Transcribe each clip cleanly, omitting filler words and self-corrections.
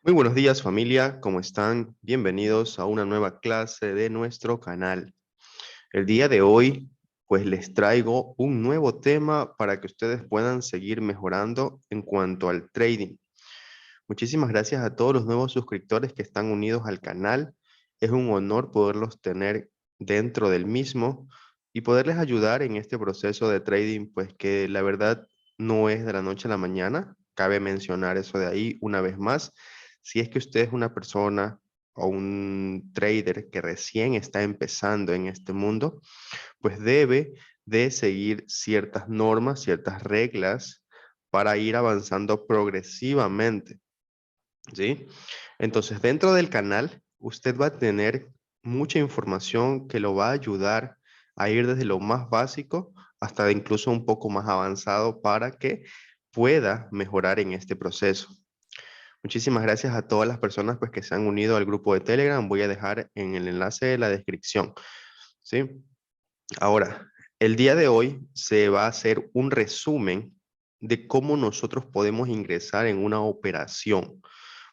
Muy buenos días familia, ¿cómo están? Bienvenidos a una nueva clase de nuestro canal. El día de hoy, pues les traigo un nuevo tema para que ustedes puedan seguir mejorando en cuanto al trading. Muchísimas gracias a todos los nuevos suscriptores que están unidos al canal. Es un honor poderlos tener dentro del mismo y poderles ayudar en este proceso de trading, pues que la verdad no es de la noche a la mañana. Cabe mencionar eso de ahí una vez más. Si es que usted es una persona o un trader que recién está empezando en este mundo, pues debe de seguir ciertas normas, ciertas reglas para ir avanzando progresivamente. ¿Sí? Entonces, dentro del canal, usted va a tener mucha información que lo va a ayudar a ir desde lo más básico hasta incluso un poco más avanzado para que pueda mejorar en este proceso. Muchísimas gracias a todas las personas pues, que se han unido al grupo de Telegram. Voy a dejar en el enlace de la descripción. ¿Sí? Ahora, el día de hoy se va a hacer un resumen de cómo nosotros podemos ingresar en una operación.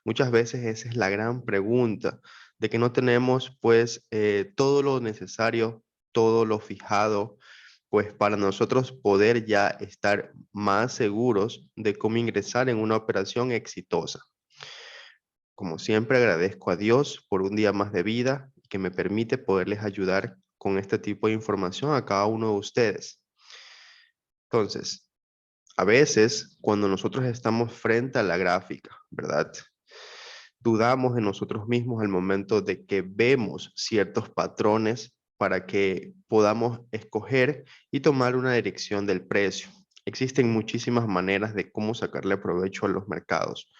Muchas veces esa es la gran pregunta, de que no tenemos pues todo lo necesario, todo lo fijado, pues para nosotros poder ya estar más seguros de cómo ingresar en una operación exitosa. Como siempre agradezco a Dios por un día más de vida que me permite poderles ayudar con este tipo de información a cada uno de ustedes. Entonces, a veces cuando nosotros estamos frente a la gráfica, ¿verdad? Dudamos de nosotros mismos al momento de que vemos ciertos patrones para que podamos escoger y tomar una dirección del precio. Existen muchísimas maneras de cómo sacarle provecho a los mercados.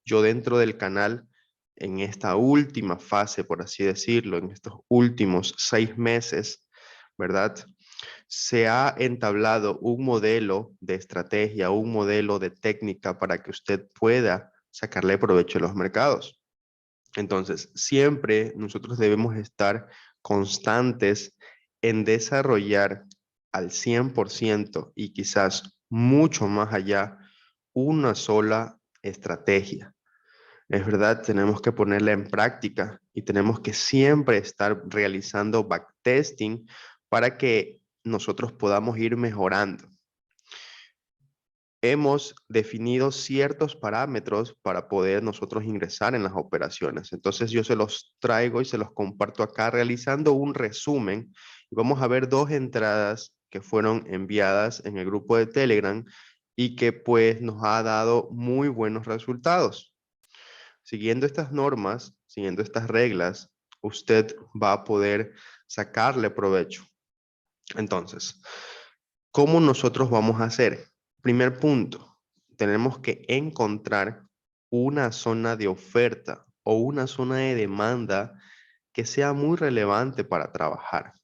Yo dentro del canal, en esta última fase, por así decirlo, en estos últimos 6 meses, ¿verdad? Se ha entablado un modelo de estrategia, un modelo de técnica para que usted pueda sacarle provecho a los mercados. Entonces, siempre nosotros debemos estar constantes en desarrollar al 100% y quizás mucho más allá una sola estrategia. Es verdad, tenemos que ponerla en práctica y tenemos que siempre estar realizando backtesting para que nosotros podamos ir mejorando. Hemos definido ciertos parámetros para poder nosotros ingresar en las operaciones. Entonces yo se los traigo y se los comparto acá realizando un resumen. Vamos a ver dos entradas que fueron enviadas en el grupo de Telegram y que pues nos ha dado muy buenos resultados. Siguiendo estas normas, siguiendo estas reglas, usted va a poder sacarle provecho. Entonces, ¿cómo nosotros vamos a hacer? Primer punto, tenemos que encontrar una zona de oferta o una zona de demanda que sea muy relevante para trabajar.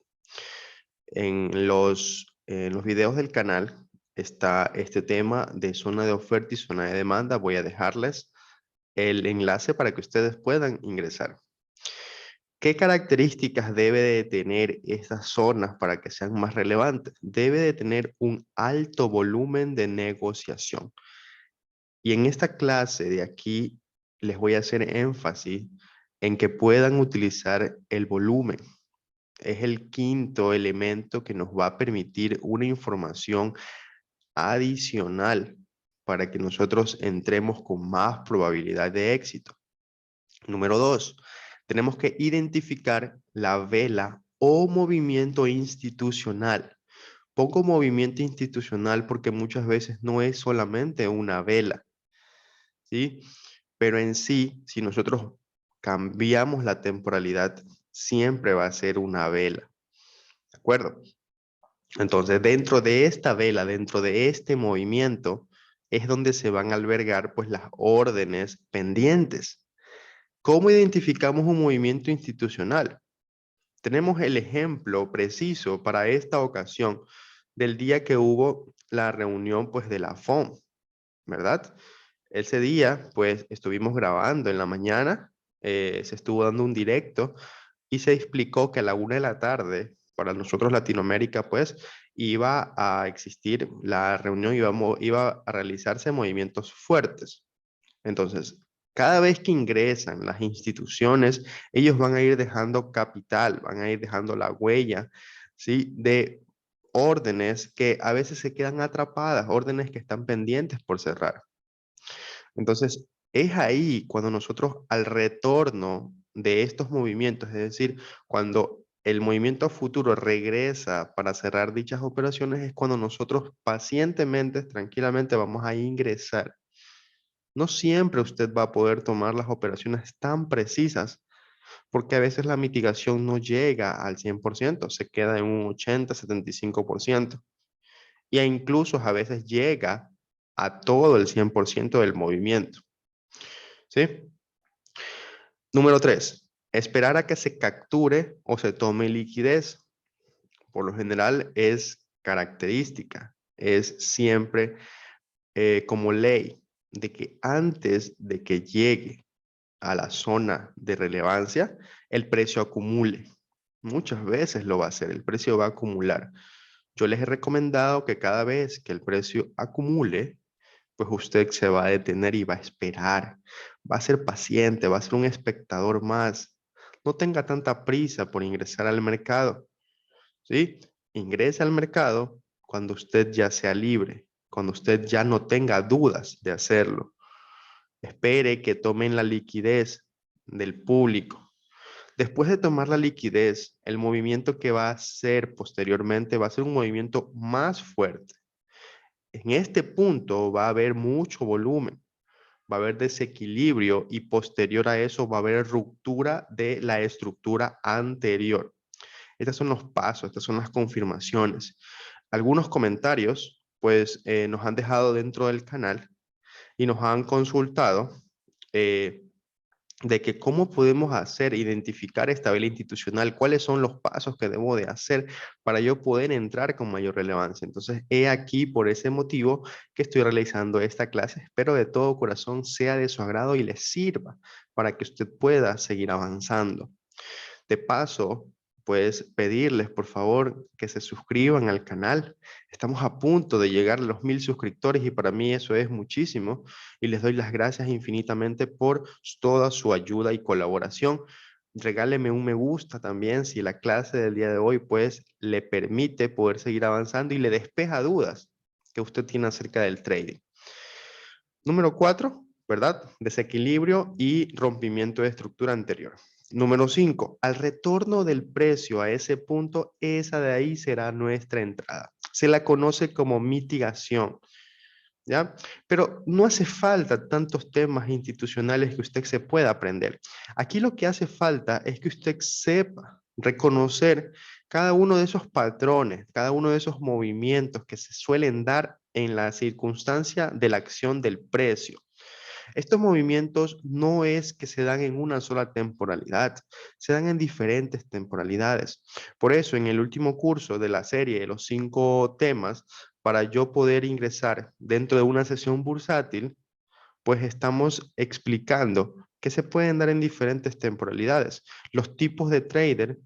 En los videos del canal está este tema de zona de oferta y zona de demanda. Voy a dejarles el enlace para que ustedes puedan ingresar. ¿Qué características debe de tener estas zonas para que sean más relevantes? Debe de tener un alto volumen de negociación. Y en esta clase de aquí les voy a hacer énfasis en que puedan utilizar el volumen. Es el quinto elemento que nos va a permitir una información adicional para que nosotros entremos con más probabilidad de éxito. Número dos, tenemos que identificar la vela o movimiento institucional. Pongo movimiento institucional porque muchas veces no es solamente una vela, ¿sí? Pero en sí, si nosotros cambiamos la temporalidad, siempre va a ser una vela, ¿de acuerdo? Entonces, dentro de esta vela, dentro de este movimiento, es donde se van a albergar pues las órdenes pendientes. ¿Cómo identificamos un movimiento institucional? Tenemos el ejemplo preciso para esta ocasión del día que hubo la reunión pues de la FOM, ¿verdad? Ese día pues estuvimos grabando en la mañana, se estuvo dando un directo y se explicó que a la 1 de la tarde, para nosotros Latinoamérica pues, iba a existir la reunión, iba a realizarse movimientos fuertes. Entonces, Cada vez que ingresan las instituciones, ellos van a ir dejando capital, van a ir dejando la huella, ¿sí? De órdenes que a veces se quedan atrapadas, órdenes que están pendientes por cerrar. Entonces, es ahí cuando nosotros al retorno de estos movimientos, es decir, cuando el movimiento a futuro regresa para cerrar dichas operaciones, es cuando nosotros pacientemente, tranquilamente vamos a ingresar. No siempre usted va a poder tomar las operaciones tan precisas, porque a veces la mitigación no llega al 100%, se queda en un 80, 75%, y incluso a veces llega a todo el 100% del movimiento. ¿Sí? Número 3, esperar a que se capture o se tome liquidez. Por lo general es característica, es siempre como ley de que antes de que llegue a la zona de relevancia, el precio acumule. Muchas veces lo va a hacer, el precio va a acumular. Yo les he recomendado que cada vez que el precio acumule, pues usted se va a detener y va a esperar. Va a ser paciente, va a ser un espectador más. No tenga tanta prisa por ingresar al mercado, ¿sí? Ingrese al mercado cuando usted ya sea libre, cuando usted ya no tenga dudas de hacerlo. Espere que tomen la liquidez del público. Después de tomar la liquidez, el movimiento que va a hacer posteriormente va a ser un movimiento más fuerte. En este punto va a haber mucho volumen, va a haber desequilibrio y posterior a eso va a haber ruptura de la estructura anterior. Estos son los pasos, estas son las confirmaciones. Algunos comentarios, pues, nos han dejado dentro del canal y nos han consultado eh, de que cómo podemos hacer, identificar esta vela institucional, cuáles son los pasos que debo de hacer para yo poder entrar con mayor relevancia. Entonces, he aquí por ese motivo que estoy realizando esta clase. Espero de todo corazón sea de su agrado y le sirva para que usted pueda seguir avanzando. De paso, pues pedirles por favor que se suscriban al canal. Estamos a punto de llegar a los 1000 suscriptores y para mí eso es muchísimo y les doy las gracias infinitamente por toda su ayuda y colaboración. Regáleme un me gusta también si la clase del día de hoy pues le permite poder seguir avanzando y le despeja dudas que usted tiene acerca del trading. Número 4, ¿verdad? Desequilibrio y rompimiento de estructura anterior. Número 5, al retorno del precio a ese punto, esa de ahí será nuestra entrada. Se la conoce como mitigación, ¿ya? Pero no hace falta tantos temas institucionales que usted se pueda aprender. Aquí lo que hace falta es que usted sepa reconocer cada uno de esos patrones, cada uno de esos movimientos que se suelen dar en la circunstancia de la acción del precio. Estos movimientos no es que se dan en una sola temporalidad, se dan en diferentes temporalidades. Por eso, en el último curso de la serie de los 5 temas, para yo poder ingresar dentro de una sesión bursátil, pues estamos explicando que se pueden dar en diferentes temporalidades. Los tipos de trader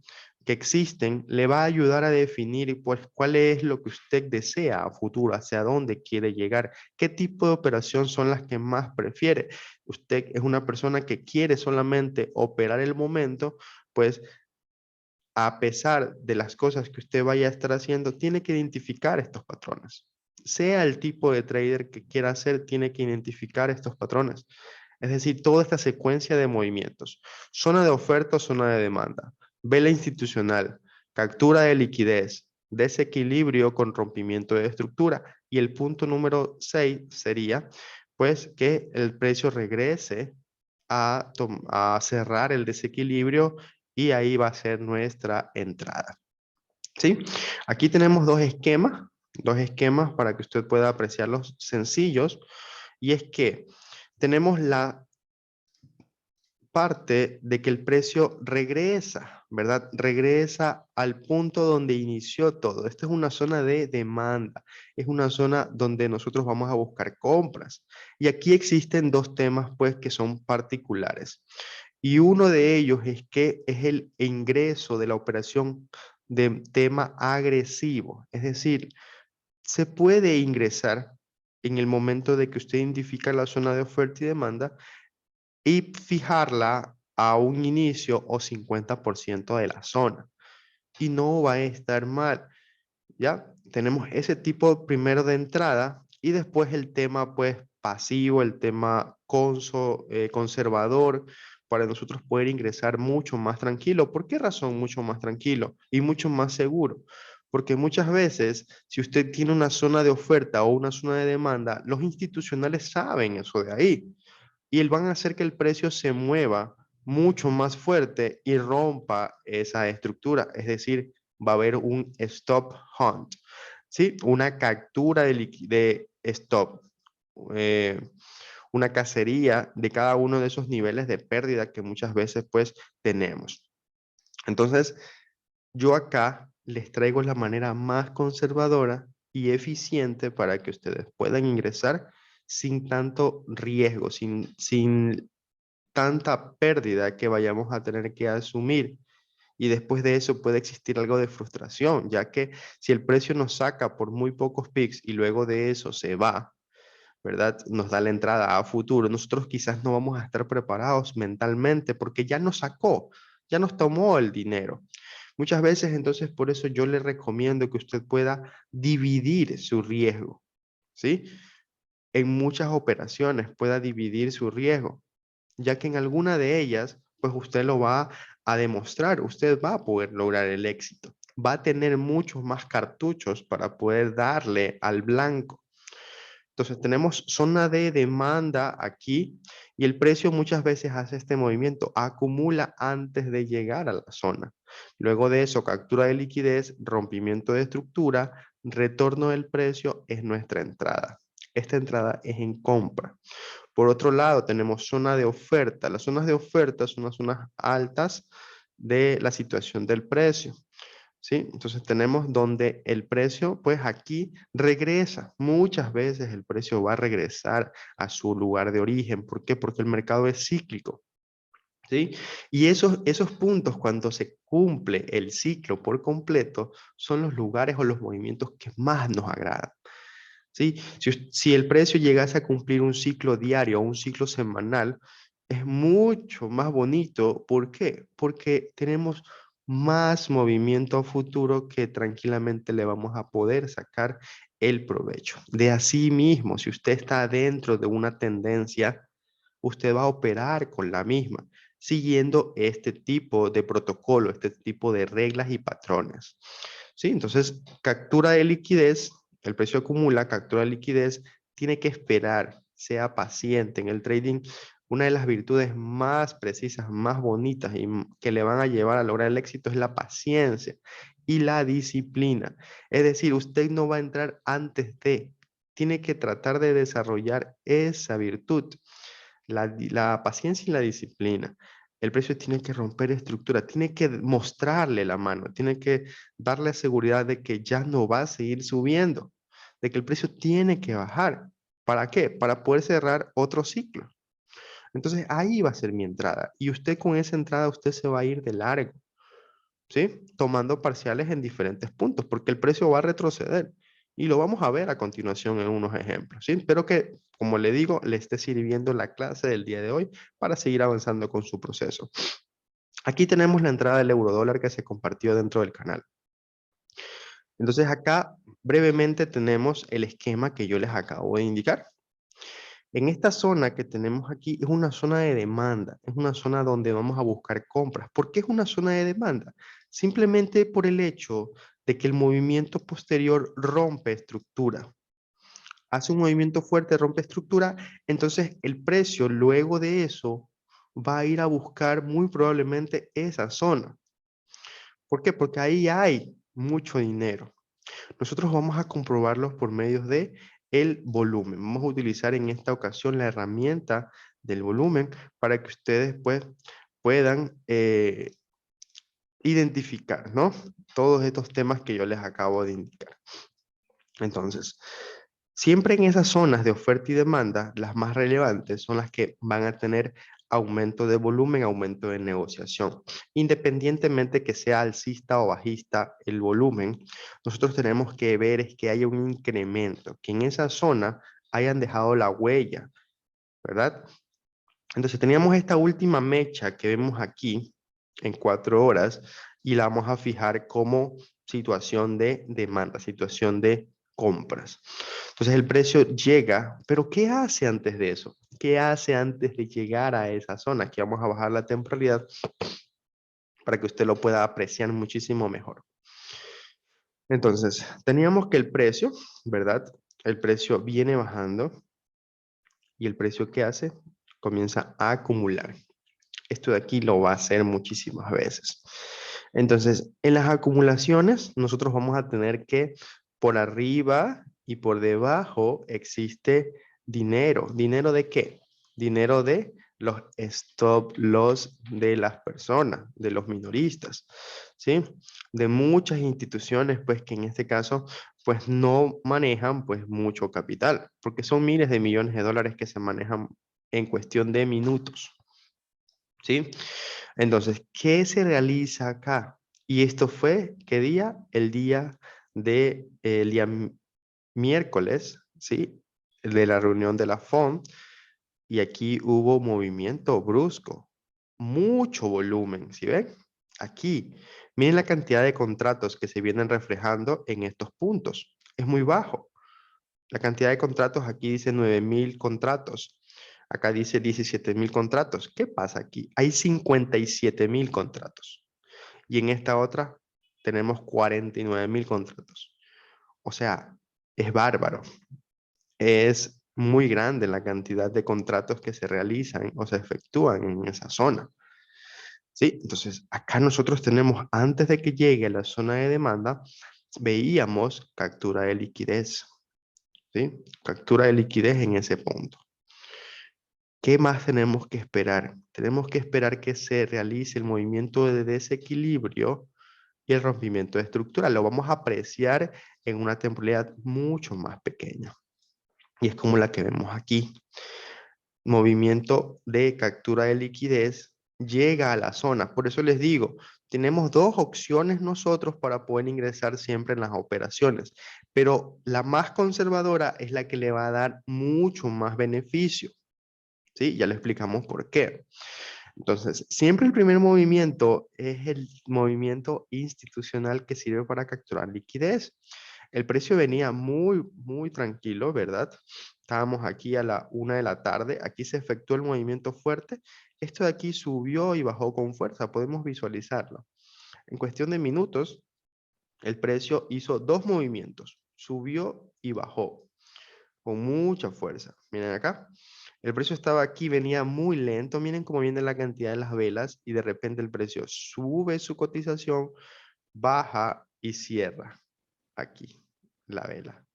que existen le va a ayudar a definir pues cuál es lo que usted desea a futuro, hacia dónde quiere llegar, qué tipo de operación son las que más prefiere. Usted es una persona que quiere solamente operar el momento, pues a pesar de las cosas que usted vaya a estar haciendo, tiene que identificar estos patrones. Sea el tipo de trader que quiera hacer, tiene que identificar estos patrones. Es decir, toda esta secuencia de movimientos. Zona de oferta o zona de demanda. Vela institucional. Captura de liquidez. Desequilibrio con rompimiento de estructura. Y el punto número 6 sería, pues, que el precio regrese a cerrar el desequilibrio y ahí va a ser nuestra entrada. ¿Sí? Aquí tenemos dos esquemas para que usted pueda apreciarlos sencillos. Y es que tenemos la parte de que el precio regresa, ¿verdad? Regresa al punto donde inició todo. Esta es una zona de demanda, es una zona donde nosotros vamos a buscar compras. Y aquí existen dos temas, pues, que son particulares. Y uno de ellos es que es el ingreso de la operación de tema agresivo. Es decir, se puede ingresar en el momento de que usted identifica la zona de oferta y demanda y fijarla a un inicio o 50% de la zona. Y no va a estar mal. ¿Ya? Tenemos ese tipo primero de entrada y después el tema pues pasivo, el tema conservador, para nosotros poder ingresar mucho más tranquilo. ¿Por qué razón mucho más tranquilo y mucho más seguro? Porque muchas veces, si usted tiene una zona de oferta o una zona de demanda, los institucionales saben eso de ahí y van a hacer que el precio se mueva mucho más fuerte y rompa esa estructura. Es decir, va a haber un stop hunt, ¿sí? Una captura de stop, eh, una cacería de cada uno de esos niveles de pérdida que muchas veces pues tenemos. Entonces, yo acá les traigo la manera más conservadora y eficiente para que ustedes puedan ingresar sin tanto riesgo, sin tanta pérdida que vayamos a tener que asumir. Y después de eso puede existir algo de frustración, ya que si el precio nos saca por muy pocos pics y luego de eso se va, ¿verdad? Nos da la entrada a futuro. Nosotros quizás no vamos a estar preparados mentalmente porque ya nos sacó, ya nos tomó el dinero. Muchas veces, entonces, por eso yo le recomiendo que usted pueda dividir su riesgo, ¿sí? En muchas operaciones pueda dividir su riesgo, ya que en alguna de ellas, pues usted lo va a demostrar, usted va a poder lograr el éxito, va a tener muchos más cartuchos para poder darle al blanco. Entonces tenemos zona de demanda aquí y el precio muchas veces hace este movimiento, acumula antes de llegar a la zona. Luego de eso, captura de liquidez, rompimiento de estructura, retorno del precio es nuestra entrada. Esta entrada es en compra. Por otro lado, tenemos zona de oferta. Las zonas de oferta son las zonas altas de la situación del precio. ¿Sí? Entonces tenemos donde el precio, pues aquí regresa. Muchas veces el precio va a regresar a su lugar de origen. ¿Por qué? Porque el mercado es cíclico. ¿Sí? Y esos puntos, cuando se cumple el ciclo por completo, son los lugares o los movimientos que más nos agradan. ¿Sí? Si el precio llegase a cumplir un ciclo diario o un ciclo semanal, es mucho más bonito. ¿Por qué? Porque tenemos más movimiento a futuro que tranquilamente le vamos a poder sacar el provecho. De así mismo, si usted está dentro de una tendencia, usted va a operar con la misma, siguiendo este tipo de protocolo, este tipo de reglas y patrones. ¿Sí? Entonces, captura de liquidez, el precio acumula, captura de liquidez, tiene que esperar, sea paciente en el trading. Una de las virtudes más precisas, más bonitas y que le van a llevar a lograr el éxito es la paciencia y la disciplina. Es decir, usted no va a entrar antes de, tiene que tratar de desarrollar esa virtud, la paciencia y la disciplina. El precio tiene que romper estructura, tiene que mostrarle la mano, tiene que darle seguridad de que ya no va a seguir subiendo, de que el precio tiene que bajar. ¿Para qué? Para poder cerrar otro ciclo. Entonces ahí va a ser mi entrada. Y usted con esa entrada, usted se va a ir de largo, ¿sí? Tomando parciales en diferentes puntos, porque el precio va a retroceder. Y lo vamos a ver a continuación en unos ejemplos, ¿sí? Espero que, como le digo, le esté sirviendo la clase del día de hoy para seguir avanzando con su proceso. Aquí tenemos la entrada del eurodólar que se compartió dentro del canal. Entonces acá brevemente tenemos el esquema que yo les acabo de indicar. En esta zona que tenemos aquí es una zona de demanda, es una zona donde vamos a buscar compras. ¿Por qué es una zona de demanda? Simplemente por el hecho de que el movimiento posterior rompe estructura. Hace un movimiento fuerte, rompe estructura, entonces el precio luego de eso va a ir a buscar muy probablemente esa zona. ¿Por qué? Porque ahí hay mucho dinero. Nosotros vamos a comprobarlos por medio de el volumen. Vamos a utilizar en esta ocasión la herramienta del volumen para que ustedes pues, puedan identificar, ¿no? Todos estos temas que yo les acabo de indicar. Entonces, siempre en esas zonas de oferta y demanda, las más relevantes son las que van a tener aumento de volumen, aumento de negociación. Independientemente que sea alcista o bajista el volumen, nosotros tenemos que ver es que haya un incremento, que en esa zona hayan dejado la huella, ¿verdad? Entonces teníamos esta última mecha que vemos aquí en 4 horas y la vamos a fijar como situación de demanda, situación de compras. Entonces el precio llega, pero ¿qué hace antes de eso? ¿Qué hace antes de llegar a esa zona? Aquí vamos a bajar la temporalidad para que usted lo pueda apreciar muchísimo mejor. Entonces, teníamos que el precio, ¿verdad? El precio viene bajando y el precio que hace comienza a acumular. Esto de aquí lo va a hacer muchísimas veces. Entonces, en las acumulaciones, nosotros vamos a tener que por arriba y por debajo existe dinero. ¿Dinero de qué? Dinero de los stop loss de las personas, de los minoristas, ¿sí? De muchas instituciones, pues que en este caso, pues no manejan pues mucho capital, porque son miles de millones de dólares que se manejan en cuestión de minutos. ¿Sí? Entonces, ¿qué se realiza acá? Y esto fue, ¿qué día? El día de el día miércoles, ¿sí? De la reunión de la FOM. Y aquí hubo movimiento brusco, mucho volumen, ¿sí ven? Aquí, miren la cantidad de contratos que se vienen reflejando en estos puntos. Es muy bajo. La cantidad de contratos aquí dice 9,000 contratos. Acá dice 17,000 contratos. ¿Qué pasa aquí? Hay 57,000 contratos. Y en esta otra tenemos 49,000 contratos. O sea, es bárbaro. Es muy grande la cantidad de contratos que se realizan o se efectúan en esa zona. ¿Sí? Entonces, acá nosotros tenemos, antes de que llegue a la zona de demanda, veíamos captura de liquidez. ¿Sí? Captura de liquidez en ese punto. ¿Qué más tenemos que esperar? Tenemos que esperar que se realice el movimiento de desequilibrio y el rompimiento de estructura. Lo vamos a apreciar en una temporalidad mucho más pequeña. Y es como la que vemos aquí. Movimiento de captura de liquidez llega a la zona. Por eso les digo, tenemos dos opciones nosotros para poder ingresar siempre en las operaciones, pero la más conservadora es la que le va a dar mucho más beneficio. ¿Sí? Ya le explicamos por qué. Entonces, siempre el primer movimiento es el movimiento institucional que sirve para capturar liquidez. El precio venía muy tranquilo, ¿verdad? Estábamos aquí a la 1 de la tarde. Aquí se efectuó el movimiento fuerte. Esto de aquí subió y bajó con fuerza. Podemos visualizarlo. En cuestión de minutos, el precio hizo dos movimientos. Subió y bajó con mucha fuerza. Miren acá. El precio estaba aquí, venía muy lento. Miren cómo viene la cantidad de las velas y de repente el precio sube su cotización, baja y cierra aquí la vela,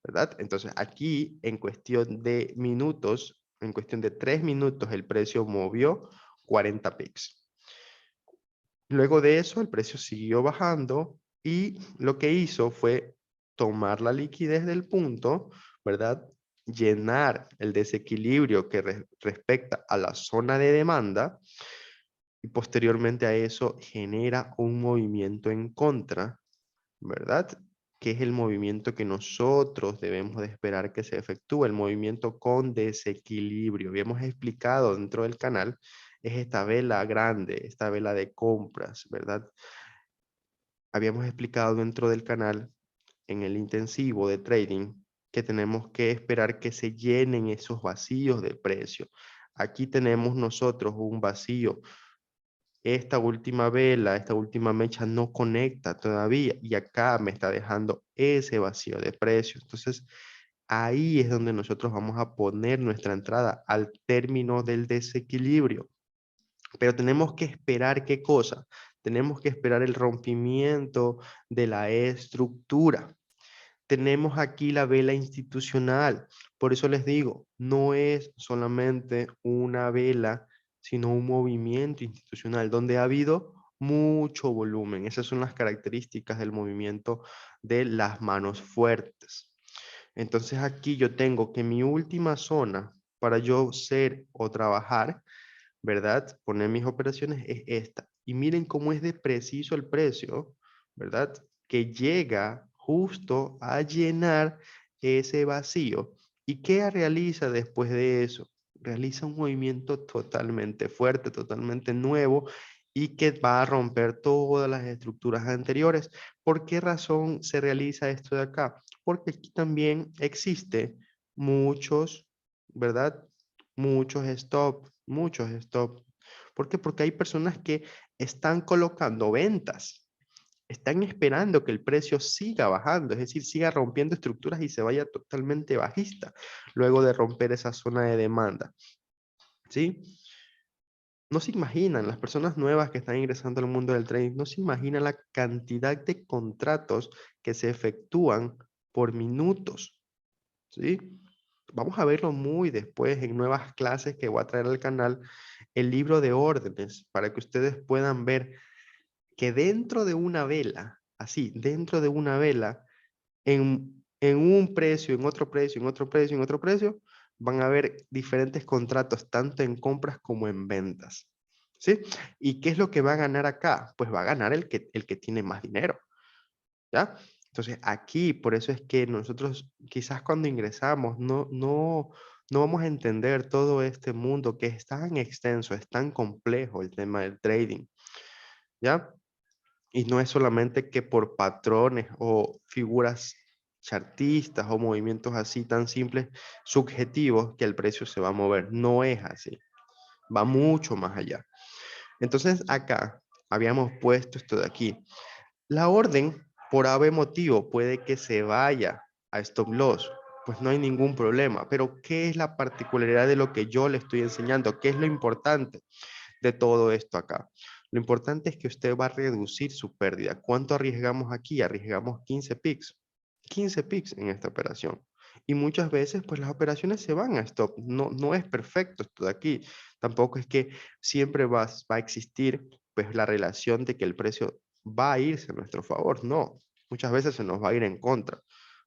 ¿verdad? Entonces aquí en cuestión de minutos, en cuestión de 3 minutos, el precio movió 40 pips. Luego de eso, el precio siguió bajando y lo que hizo fue tomar la liquidez del punto, ¿verdad? Llenar el desequilibrio que respecta a la zona de demanda y posteriormente a eso genera un movimiento en contra, ¿verdad? Que es el movimiento que nosotros debemos de esperar que se efectúe, el movimiento con desequilibrio. Habíamos explicado dentro del canal, es esta vela grande, esta vela de compras, ¿verdad? Habíamos explicado dentro del canal, en el intensivo de trading, que tenemos que esperar que se llenen esos vacíos de precio. Aquí tenemos nosotros un vacío. Esta última vela, esta última mecha no conecta todavía y acá me está dejando ese vacío de precio. Entonces, ahí es donde nosotros vamos a poner nuestra entrada al término del desequilibrio. Pero tenemos que esperar ¿qué cosa? Tenemos que esperar el rompimiento de la estructura. Tenemos aquí la vela institucional. Por eso les digo, no es solamente una vela, sino un movimiento institucional donde ha habido mucho volumen. Esas son las características del movimiento de las manos fuertes. Entonces aquí yo tengo que mi última zona para yo ser o trabajar, ¿verdad? Poner mis operaciones es esta. Y miren cómo es de preciso el precio, ¿verdad? Que llega justo a llenar ese vacío. ¿Y qué realiza después de eso? realiza un movimiento totalmente fuerte, totalmente nuevo y que va a romper todas las estructuras anteriores. ¿Por qué razón se realiza esto de acá? Porque aquí también existe muchos, ¿verdad? Muchos stop, muchos stop. ¿Por qué? Porque hay personas que están colocando ventas, están esperando que el precio siga bajando, es decir, siga rompiendo estructuras y se vaya totalmente bajista luego de romper esa zona de demanda, ¿sí? No se imaginan, las personas nuevas que están ingresando al mundo del trading, no se imaginan la cantidad de contratos que se efectúan por minutos, ¿sí? Vamos a verlo muy después en nuevas clases que voy a traer al canal, el libro de órdenes, para que ustedes puedan ver que dentro de una vela, así, dentro de una vela, en un precio, en otro precio, en otro precio, en otro precio, van a haber diferentes contratos, tanto en compras como en ventas. ¿Sí? ¿Y qué es lo que va a ganar acá? Pues va a ganar el que tiene más dinero. ¿Ya? Entonces, aquí, por eso es que nosotros quizás cuando ingresamos no vamos a entender todo este mundo que es tan extenso, es tan complejo el tema del trading. ¿Ya? Y no es solamente que por patrones o figuras chartistas o movimientos así tan simples, subjetivos, que el precio se va a mover. No es así. Va mucho más allá. Entonces acá habíamos puesto esto de aquí. La orden, por ave motivo, puede que se vaya a stop loss. Pues no hay ningún problema. Pero ¿qué es la particularidad de lo que yo le estoy enseñando? ¿Qué es lo importante de todo esto acá? Lo importante es que usted va a reducir su pérdida. ¿Cuánto arriesgamos aquí? Arriesgamos 15 pips. 15 pips en esta operación. Y muchas veces, pues las operaciones se van a stop. No es perfecto esto de aquí. Tampoco es que siempre va a existir, pues, la relación de que el precio va a irse a nuestro favor. No, muchas veces se nos va a ir en contra.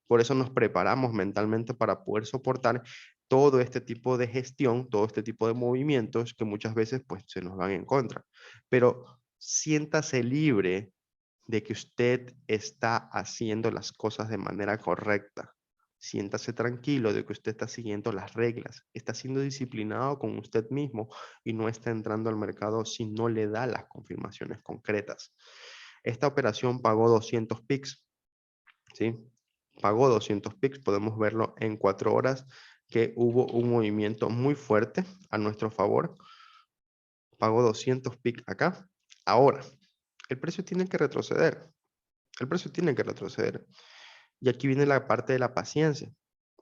Por eso nos preparamos mentalmente para poder soportar todo este tipo de gestión, todo este tipo de movimientos que muchas veces pues se nos van en contra. Pero siéntase libre de que usted está haciendo las cosas de manera correcta. Siéntase tranquilo de que usted está siguiendo las reglas, está siendo disciplinado con usted mismo y no está entrando al mercado si no le da las confirmaciones concretas. Esta operación pagó 200 pics, ¿sí? Pagó 200 pics, podemos verlo en 4 horas que hubo un movimiento muy fuerte a nuestro favor. Pagó 200 pics acá. Ahora, el precio tiene que retroceder. El precio tiene que retroceder. Y aquí viene la parte de la paciencia.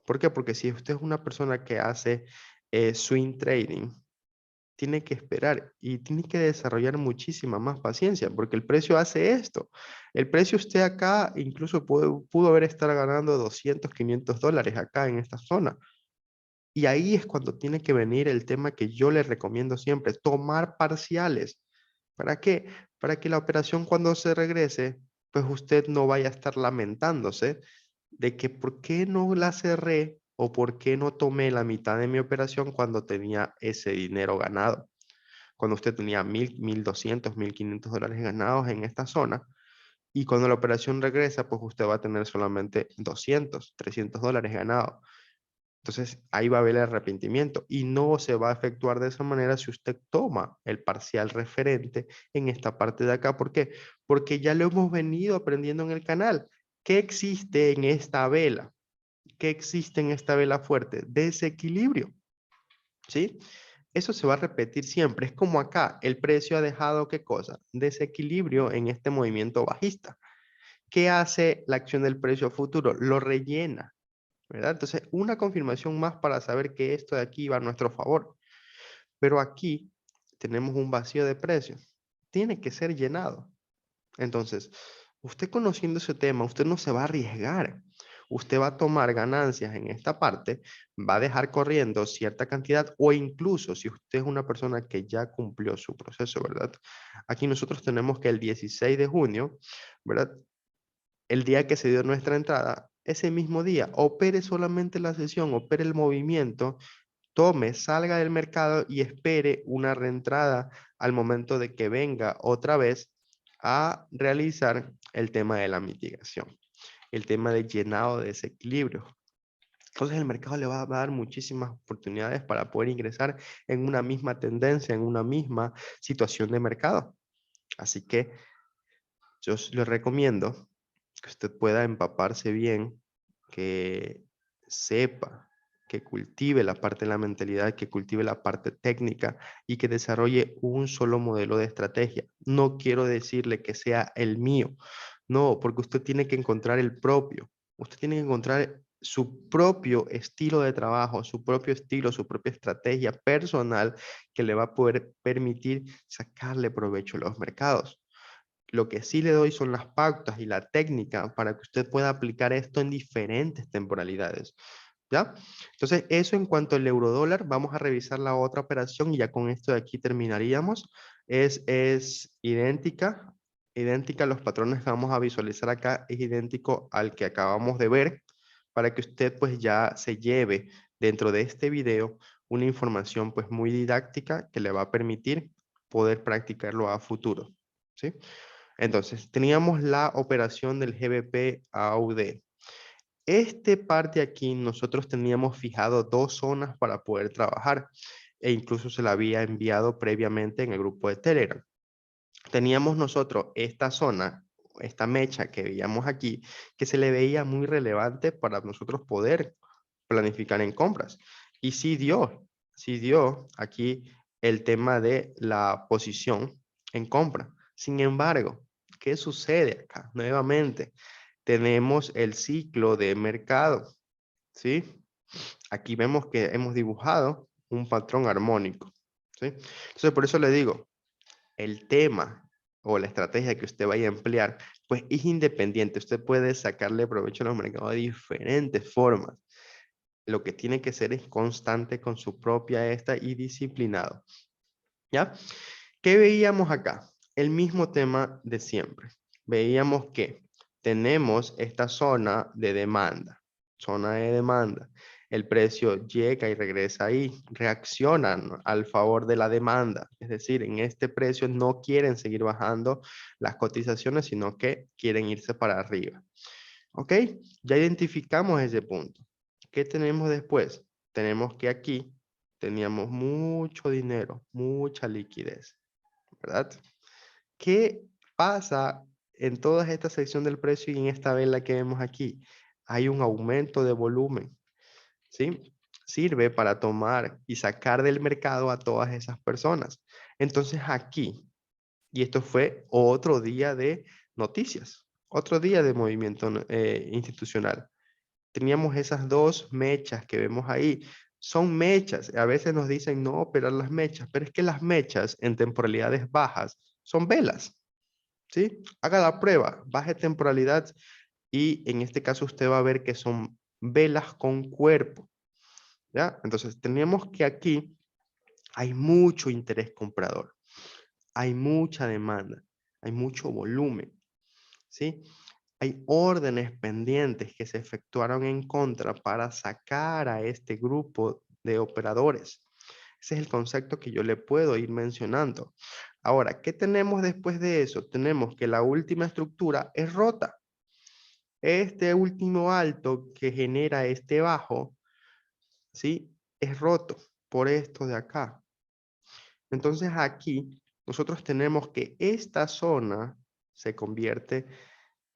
¿Por qué? Porque si usted es una persona que hace swing trading, tiene que esperar y tiene que desarrollar muchísima más paciencia, porque el precio hace esto. El precio usted acá incluso pudo haber estar ganando 200, 500 dólares acá en esta zona. Y ahí es cuando tiene que venir el tema que yo le recomiendo siempre, tomar parciales. ¿Para qué? Para que la operación cuando se regrese, pues usted no vaya a estar lamentándose de que por qué no la cerré o por qué no tomé la mitad de mi operación cuando tenía ese dinero ganado. Cuando usted tenía 1000, 1200, 1500 dólares ganados en esta zona y cuando la operación regresa, pues usted va a tener solamente 200, 300 dólares ganados. Entonces ahí va a haber el arrepentimiento y no se va a efectuar de esa manera si usted toma el parcial referente en esta parte de acá. ¿Por qué? Porque ya lo hemos venido aprendiendo en el canal. ¿Qué existe en esta vela? ¿Qué existe en esta vela fuerte? Desequilibrio, ¿sí? Eso se va a repetir siempre. Es como acá, el precio ha dejado, ¿qué cosa? Desequilibrio en este movimiento bajista. ¿Qué hace la acción del precio futuro? Lo rellena, ¿verdad? Entonces, una confirmación más para saber que esto de aquí va a nuestro favor. Pero aquí tenemos un vacío de precio. Tiene que ser llenado. Entonces, usted conociendo ese tema, usted no se va a arriesgar. Usted va a tomar ganancias en esta parte, va a dejar corriendo cierta cantidad o incluso si usted es una persona que ya cumplió su proceso, ¿verdad? Aquí nosotros tenemos que el 16 de junio, ¿verdad? El día que se dio nuestra entrada, ese mismo día, opere solamente la sesión, opere el movimiento, tome, salga del mercado y espere una reentrada al momento de que venga otra vez a realizar el tema de la mitigación, el tema de llenado de desequilibrio. Entonces el mercado le va a dar muchísimas oportunidades para poder ingresar en una misma tendencia, en una misma situación de mercado. Así que yo le recomiendo que usted pueda empaparse bien, que sepa, que cultive la parte de la mentalidad, que cultive la parte técnica y que desarrolle un solo modelo de estrategia. No quiero decirle que sea el mío, no, porque usted tiene que encontrar el propio. Usted tiene que encontrar su propio estilo de trabajo, su propio estilo, su propia estrategia personal que le va a poder permitir sacarle provecho a los mercados. Lo que sí le doy son las pautas y la técnica para que usted pueda aplicar esto en diferentes temporalidades. ¿Ya? Entonces, eso en cuanto al eurodólar, vamos a revisar la otra operación y ya con esto de aquí terminaríamos. Es idéntica, los patrones que vamos a visualizar acá es idéntico al que acabamos de ver para que usted pues ya se lleve dentro de este video una información pues muy didáctica que le va a permitir poder practicarlo a futuro. ¿Sí? Entonces, teníamos la operación del GBP AUD. Este parte aquí, nosotros teníamos fijado dos zonas para poder trabajar e incluso se la había enviado previamente en el grupo de Telegram. Teníamos nosotros esta zona, esta mecha que veíamos aquí, que se le veía muy relevante para nosotros poder planificar en compras. Y sí dio aquí el tema de la posición en compra. Sin embargo, ¿qué sucede acá? Nuevamente, tenemos el ciclo de mercado, ¿sí? Aquí vemos que hemos dibujado un patrón armónico, ¿sí? Entonces, por eso le digo, el tema o la estrategia que usted vaya a emplear, pues es independiente. Usted puede sacarle provecho a los mercados de diferentes formas. Lo que tiene que ser es constante con su propia esta y disciplinado. ¿Ya? ¿Qué veíamos acá? El mismo tema de siempre. Veíamos que tenemos esta zona de demanda. El precio llega y regresa ahí, reaccionan al favor de la demanda. Es decir, en este precio no quieren seguir bajando las cotizaciones, sino que quieren irse para arriba. ¿Ok? Ya identificamos ese punto. ¿Qué tenemos después? Tenemos que aquí teníamos mucho dinero, mucha liquidez, ¿verdad? ¿Qué pasa en toda esta sección del precio y en esta vela que vemos aquí? Hay un aumento de volumen, ¿sí? Sirve para tomar y sacar del mercado a todas esas personas. Entonces aquí, y esto fue otro día de noticias, otro día de movimiento institucional. Teníamos esas dos mechas que vemos ahí. Son mechas. A veces nos dicen no operar las mechas, pero es que las mechas en temporalidades bajas son velas. ¿Sí? Haga la prueba, baje temporalidad y en este caso usted va a ver que son velas con cuerpo. ¿Ya? Entonces tenemos que aquí hay mucho interés comprador, hay mucha demanda, hay mucho volumen. ¿Sí? Hay órdenes pendientes que se efectuaron en contra para sacar a este grupo de operadores. Ese es el concepto que yo le puedo ir mencionando. Ahora, ¿qué tenemos después de eso? Tenemos que la última estructura es rota. Este último alto que genera este bajo, ¿sí? Es roto por esto de acá. Entonces aquí nosotros tenemos que esta zona se convierte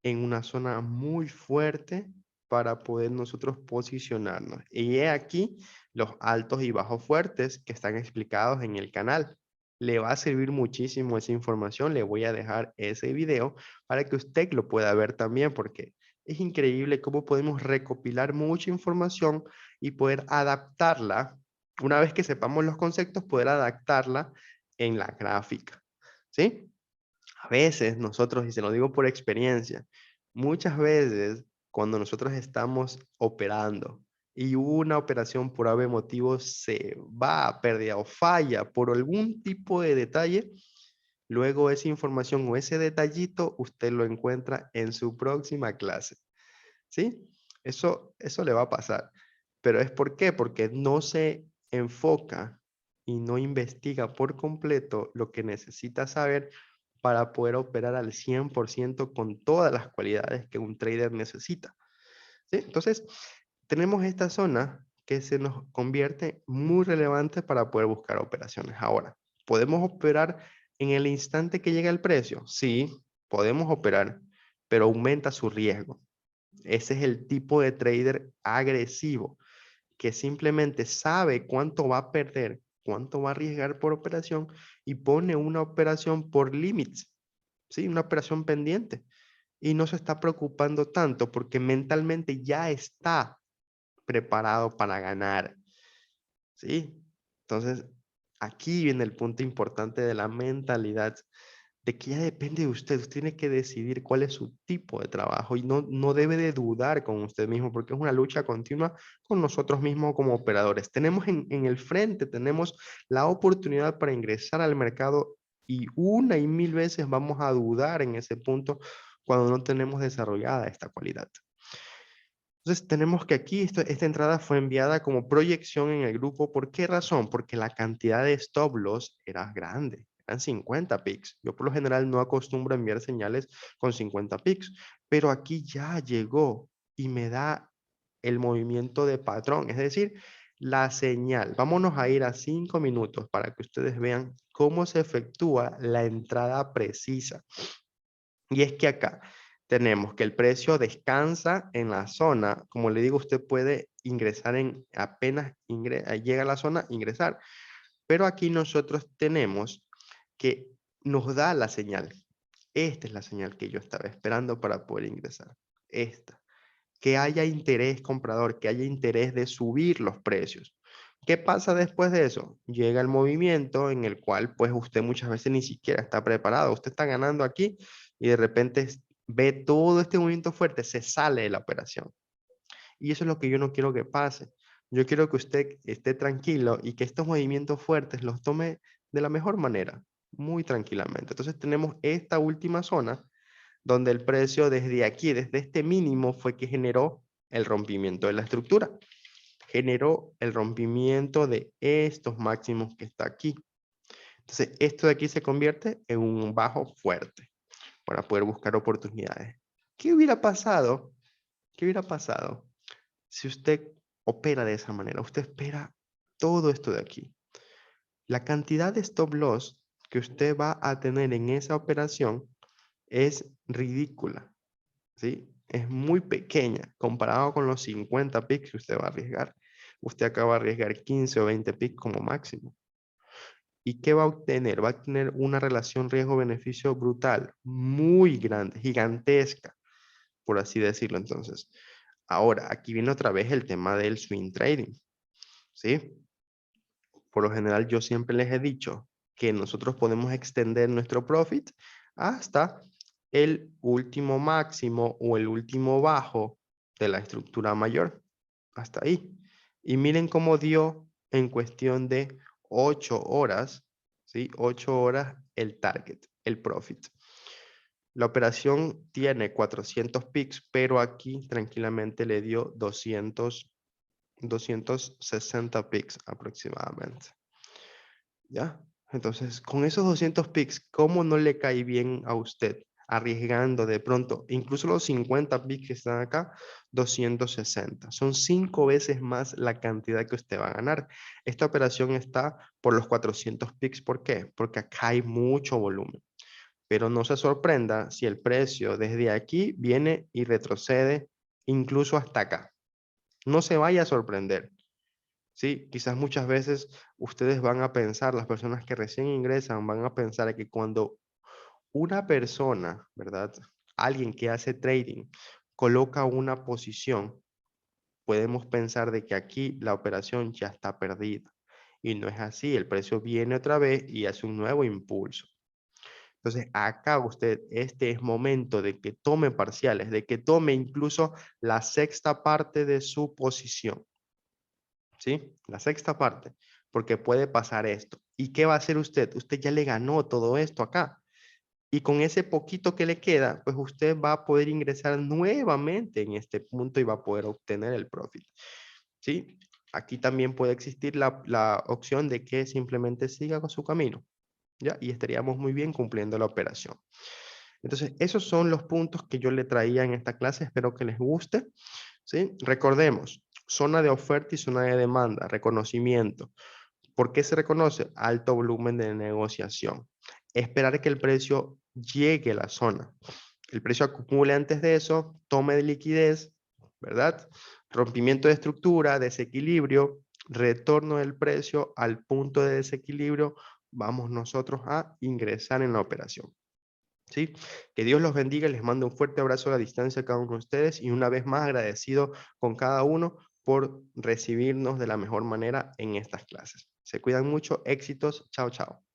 en una zona muy fuerte para poder nosotros posicionarnos. Y he aquí los altos y bajos fuertes que están explicados en el canal. Le va a servir muchísimo esa información. Le voy a dejar ese video para que usted lo pueda ver también, porque es increíble cómo podemos recopilar mucha información y poder adaptarla. Una vez que sepamos los conceptos, poder adaptarla en la gráfica. ¿Sí? A veces nosotros, y se lo digo por experiencia, muchas veces cuando nosotros estamos operando y una operación por ave motivo se va a pérdida o falla por algún tipo de detalle, luego esa información o ese detallito usted lo encuentra en su próxima clase. ¿Sí? Eso le va a pasar. Pero ¿es por qué? Porque no se enfoca y no investiga por completo lo que necesita saber para poder operar al 100% con todas las cualidades que un trader necesita. ¿Sí? Entonces, tenemos esta zona que se nos convierte muy relevante para poder buscar operaciones. Ahora, ¿podemos operar en el instante que llega el precio? Sí, podemos operar, pero aumenta su riesgo. Ese es el tipo de trader agresivo que simplemente sabe cuánto va a perder, cuánto va a arriesgar por operación y pone una operación por límites, ¿sí? Una operación pendiente. Y no se está preocupando tanto porque mentalmente ya está preparado para ganar, ¿sí? Entonces, aquí viene el punto importante de la mentalidad, de que ya depende de usted. Usted tiene que decidir cuál es su tipo de trabajo y no debe de dudar con usted mismo porque es una lucha continua con nosotros mismos como operadores. Tenemos en el frente, tenemos la oportunidad para ingresar al mercado y una y mil veces vamos a dudar en ese punto cuando no tenemos desarrollada esta cualidad. Entonces tenemos que aquí esta entrada fue enviada como proyección en el grupo. ¿Por qué razón? Porque la cantidad de stop loss era grande. Eran 50 pics. Yo por lo general no acostumbro a enviar señales con 50 pics, pero aquí ya llegó y me da el movimiento de patrón, es decir, la señal. Vámonos a ir a 5 minutos para que ustedes vean cómo se efectúa la entrada precisa. Y es que acá tenemos que el precio descansa en la zona. Como le digo, usted puede ingresar en apenas llega a la zona, ingresar. Pero aquí nosotros tenemos que nos da la señal. Esta es la señal que yo estaba esperando para poder ingresar. Esta. Que haya interés comprador, que haya interés de subir los precios. ¿Qué pasa después de eso? Llega el movimiento en el cual pues usted muchas veces ni siquiera está preparado. Usted está ganando aquí y de repente ve todo este movimiento fuerte, se sale de la operación. Y eso es lo que yo no quiero que pase. Yo quiero que usted esté tranquilo y que estos movimientos fuertes los tome de la mejor manera, muy tranquilamente. Entonces tenemos esta última zona donde el precio desde aquí, desde este mínimo, fue que generó el rompimiento de la estructura. Generó el rompimiento de estos máximos que está aquí. Entonces, esto de aquí se convierte en un bajo fuerte para poder buscar oportunidades. ¿Qué hubiera pasado? ¿Qué hubiera pasado si usted opera de esa manera? Usted espera todo esto de aquí. La cantidad de stop loss que usted va a tener en esa operación es ridícula, ¿sí? Es muy pequeña comparado con los 50 pics que usted va a arriesgar. Usted acaba de arriesgar 15 o 20 pics como máximo. ¿Y qué va a obtener? Va a tener una relación riesgo-beneficio brutal, muy grande, gigantesca, por así decirlo. Entonces, ahora, aquí viene otra vez el tema del swing trading, ¿sí? Por lo general, yo siempre les he dicho que nosotros podemos extender nuestro profit hasta el último máximo o el último bajo de la estructura mayor. Hasta ahí. Y miren cómo dio en cuestión de 8 horas, ¿sí? 8 horas el target, el profit. La operación tiene 400 pics, pero aquí tranquilamente le dio 260 pics aproximadamente. ¿Ya? Entonces, con esos 200 pics, ¿cómo no le cae bien a usted? Arriesgando de pronto, incluso los 50 pics que están acá, 260. Son 5 veces más la cantidad que usted va a ganar. Esta operación está por los 400 pics. ¿Por qué? Porque acá hay mucho volumen. Pero no se sorprenda si el precio desde aquí viene y retrocede incluso hasta acá. No se vaya a sorprender. Sí, quizás muchas veces ustedes van a pensar, las personas que recién ingresan van a pensar que cuando una persona, ¿verdad? Alguien que hace trading coloca una posición, podemos pensar de que aquí la operación ya está perdida. Y no es así, el precio viene otra vez y hace un nuevo impulso. Entonces, acá usted, este es momento de que tome parciales, de que tome incluso la sexta parte de su posición. ¿Sí? La sexta parte, porque puede pasar esto. ¿Y qué va a hacer usted? Usted ya le ganó todo esto acá. Y con ese poquito que le queda, pues usted va a poder ingresar nuevamente en este punto y va a poder obtener el profit. ¿Sí? Aquí también puede existir la opción de que simplemente siga con su camino. ¿Ya? Y estaríamos muy bien cumpliendo la operación. Entonces, esos son los puntos que yo le traía en esta clase. Espero que les guste. ¿Sí? Recordemos, Zona de oferta y zona de demanda, reconocimiento. ¿Por qué se reconoce? Alto volumen de negociación. Esperar que el precio llegue a la zona. El precio acumule antes de eso, tome de liquidez, ¿verdad? Rompimiento de estructura, desequilibrio, retorno del precio al punto de desequilibrio, vamos nosotros a ingresar en la operación. ¿Sí? Que Dios los bendiga, les mando un fuerte abrazo a la distancia a cada uno de ustedes y una vez más agradecido con cada uno por recibirnos de la mejor manera en estas clases. Se cuidan mucho, éxitos, chao, chao.